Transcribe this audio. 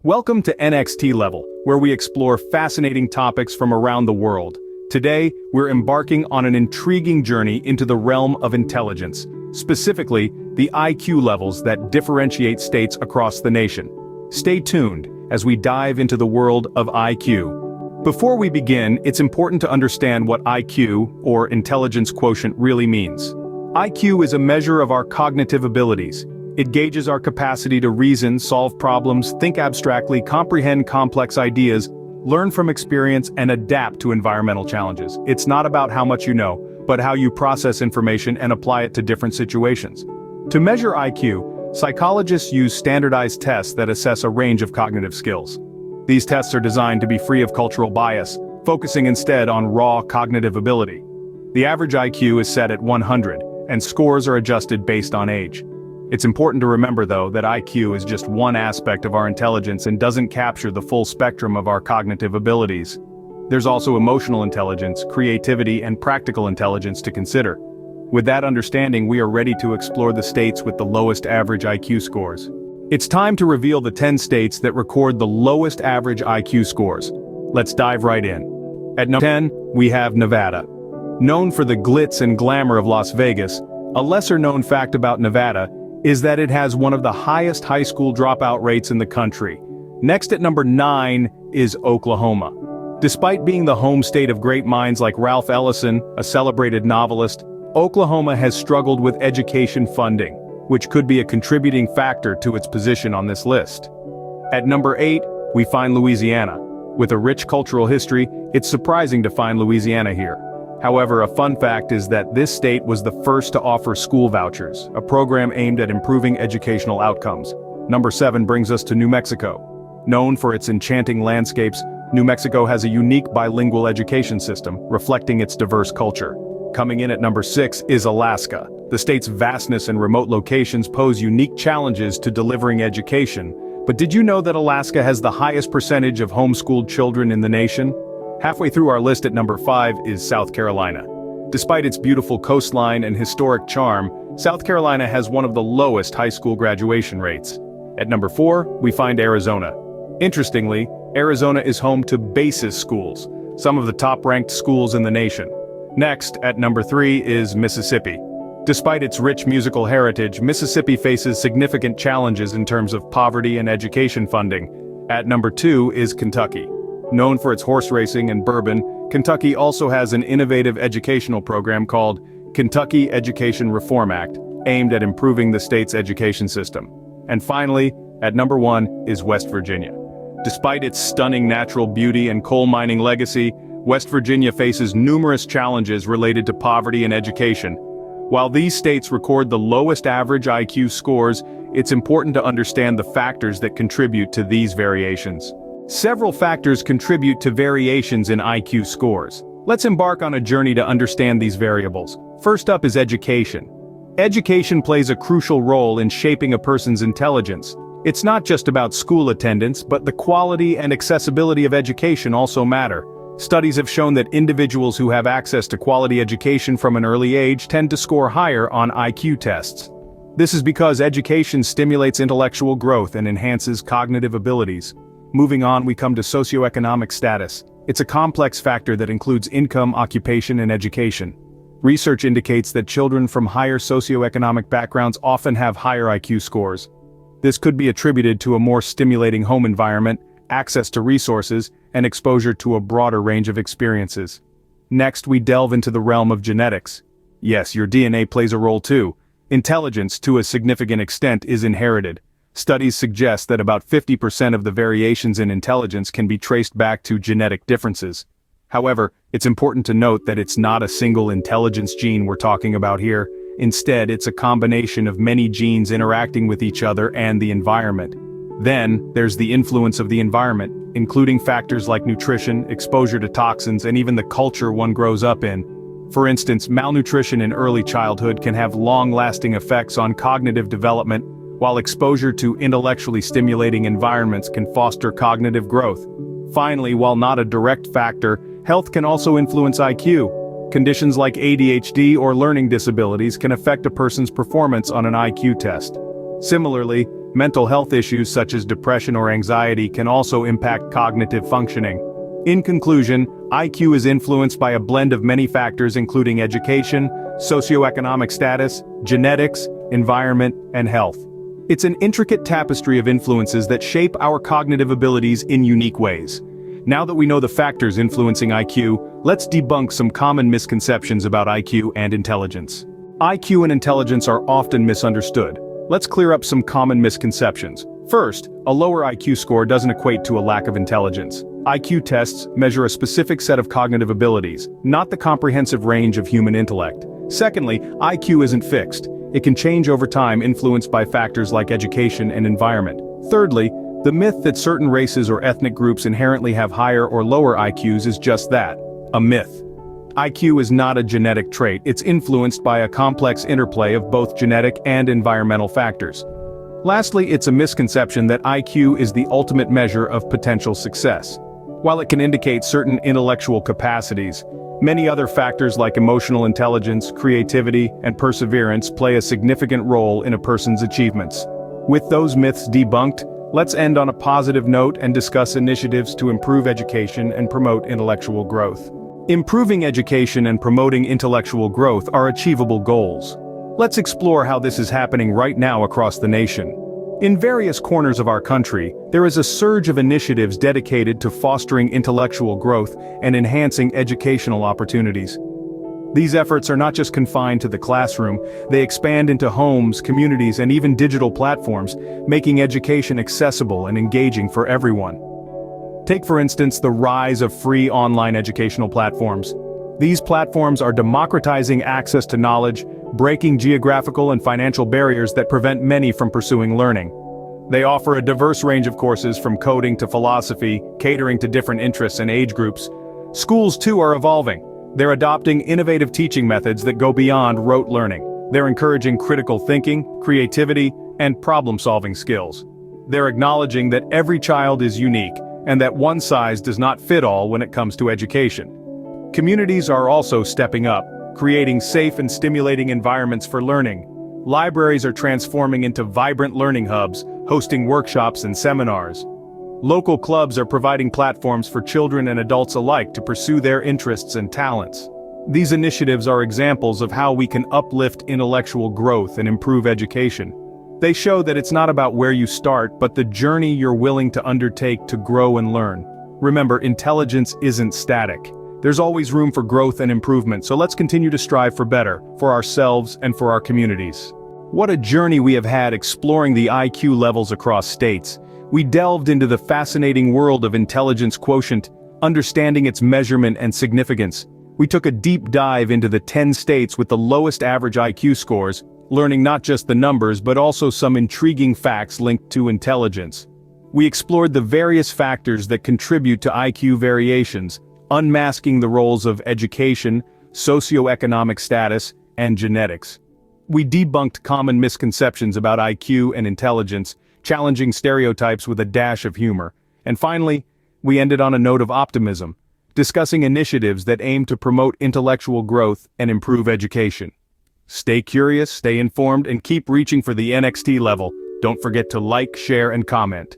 Welcome to NXT Level, where we explore fascinating topics from around the world. Today, we're embarking on an intriguing journey into the realm of intelligence, specifically the IQ levels that differentiate states across the nation. Stay tuned as we dive into the world of IQ. Before we begin, it's important to understand what IQ, or intelligence quotient, really means. IQ is a measure of our cognitive abilities. It gauges our capacity to reason, solve problems, think abstractly, comprehend complex ideas, learn from experience, and adapt to environmental challenges. It's not about how much you know, but how you process information and apply it to different situations. To measure IQ, psychologists use standardized tests that assess a range of cognitive skills. These tests are designed to be free of cultural bias, focusing instead on raw cognitive ability. The average IQ is set at 100, and scores are adjusted based on age. It's important to remember, though, that IQ is just one aspect of our intelligence and doesn't capture the full spectrum of our cognitive abilities. There's also emotional intelligence, creativity, and practical intelligence to consider. With that understanding, we are ready to explore the states with the lowest average IQ scores. It's time to reveal the 10 states that record the lowest average IQ scores. Let's dive right in. At number 10, we have Nevada. Known for the glitz and glamour of Las Vegas, a lesser-known fact about Nevada is that it has one of the highest high school dropout rates in the country. Next at number 9 is Oklahoma. Despite being the home state of great minds like Ralph Ellison, a celebrated novelist, Oklahoma has struggled with education funding, which could be a contributing factor to its position on this list. At number 8, we find Louisiana. With a rich cultural history, it's surprising to find Louisiana here. However, a fun fact is that this state was the first to offer school vouchers, a program aimed at improving educational outcomes. Number 7 brings us to New Mexico. Known for its enchanting landscapes, New Mexico has a unique bilingual education system, reflecting its diverse culture. Coming in at number 6 is Alaska. The state's vastness and remote locations pose unique challenges to delivering education. But did you know that Alaska has the highest percentage of homeschooled children in the nation? Halfway through our list at number 5 is South Carolina. Despite its beautiful coastline and historic charm, South Carolina has one of the lowest high school graduation rates. At number 4, we find Arizona. Interestingly, Arizona is home to BASIS schools, some of the top-ranked schools in the nation. Next, at number 3 is Mississippi. Despite its rich musical heritage, Mississippi faces significant challenges in terms of poverty and education funding. At number 2 is Kentucky. Known for its horse racing and bourbon, Kentucky also has an innovative educational program called Kentucky Education Reform Act, aimed at improving the state's education system. And finally, at number 1 is West Virginia. Despite its stunning natural beauty and coal mining legacy, West Virginia faces numerous challenges related to poverty and education. While these states record the lowest average IQ scores, it's important to understand the factors that contribute to these variations. Several factors contribute to variations in IQ scores. Let's embark on a journey to understand these variables. First up is education. Education plays a crucial role in shaping a person's intelligence. It's not just about school attendance, but the quality and accessibility of education also matter. Studies have shown that individuals who have access to quality education from an early age tend to score higher on IQ tests. This is because education stimulates intellectual growth and enhances cognitive abilities. Moving on, we come to socioeconomic status. It's a complex factor that includes income, occupation, and education. Research indicates that children from higher socioeconomic backgrounds often have higher IQ scores. This could be attributed to a more stimulating home environment, access to resources, and exposure to a broader range of experiences. Next, we delve into the realm of genetics. Yes, your DNA plays a role too. Intelligence, to a significant extent, is inherited. Studies suggest that about 50% of the variations in intelligence can be traced back to genetic differences. However, it's important to note that it's not a single intelligence gene we're talking about here. Instead, it's a combination of many genes interacting with each other and the environment. Then, there's the influence of the environment, including factors like nutrition, exposure to toxins, and even the culture one grows up in. For instance, malnutrition in early childhood can have long-lasting effects on cognitive development, while exposure to intellectually stimulating environments can foster cognitive growth. Finally, while not a direct factor, health can also influence IQ. Conditions like ADHD or learning disabilities can affect a person's performance on an IQ test. Similarly, mental health issues such as depression or anxiety can also impact cognitive functioning. In conclusion, IQ is influenced by a blend of many factors including education, socioeconomic status, genetics, environment, and health. It's an intricate tapestry of influences that shape our cognitive abilities in unique ways. Now that we know the factors influencing IQ, let's debunk some common misconceptions about IQ and intelligence. IQ and intelligence are often misunderstood. Let's clear up some common misconceptions. First, a lower IQ score doesn't equate to a lack of intelligence. IQ tests measure a specific set of cognitive abilities, not the comprehensive range of human intellect. Secondly, IQ isn't fixed. It can change over time, influenced by factors like education and environment. Thirdly, the myth that certain races or ethnic groups inherently have higher or lower IQs is just that, a myth. IQ is not a genetic trait, it's influenced by a complex interplay of both genetic and environmental factors. Lastly, it's a misconception that IQ is the ultimate measure of potential success. While it can indicate certain intellectual capacities, many other factors like emotional intelligence, creativity, and perseverance play a significant role in a person's achievements. With those myths debunked, let's end on a positive note and discuss initiatives to improve education and promote intellectual growth. Improving education and promoting intellectual growth are achievable goals. Let's explore how this is happening right now across the nation. In various corners of our country, there is a surge of initiatives dedicated to fostering intellectual growth and enhancing educational opportunities. These efforts are not just confined to the classroom, they expand into homes, communities, and even digital platforms, making education accessible and engaging for everyone. Take for instance the rise of free online educational platforms. These platforms are democratizing access to knowledge, breaking geographical and financial barriers that prevent many from pursuing learning. They offer a diverse range of courses from coding to philosophy, catering to different interests and age groups. Schools too are evolving. They're adopting innovative teaching methods that go beyond rote learning. They're encouraging critical thinking, creativity, and problem-solving skills. They're acknowledging that every child is unique, and that one size does not fit all when it comes to education. Communities are also stepping up, creating safe and stimulating environments for learning. Libraries are transforming into vibrant learning hubs, hosting workshops and seminars. Local clubs are providing platforms for children and adults alike to pursue their interests and talents. These initiatives are examples of how we can uplift intellectual growth and improve education. They show that it's not about where you start, but the journey you're willing to undertake to grow and learn. Remember, intelligence isn't static. There's always room for growth and improvement, so let's continue to strive for better, for ourselves and for our communities. What a journey we have had exploring the IQ levels across states. We delved into the fascinating world of intelligence quotient, understanding its measurement and significance. We took a deep dive into the 10 states with the lowest average IQ scores, learning not just the numbers but also some intriguing facts linked to intelligence. We explored the various factors that contribute to IQ variations, unmasking the roles of education, socioeconomic status, and genetics. We debunked common misconceptions about IQ and intelligence, challenging stereotypes with a dash of humor. And finally, we ended on a note of optimism, discussing initiatives that aim to promote intellectual growth and improve education. Stay curious, stay informed, and keep reaching for the NXT level. Don't forget to like, share, and comment.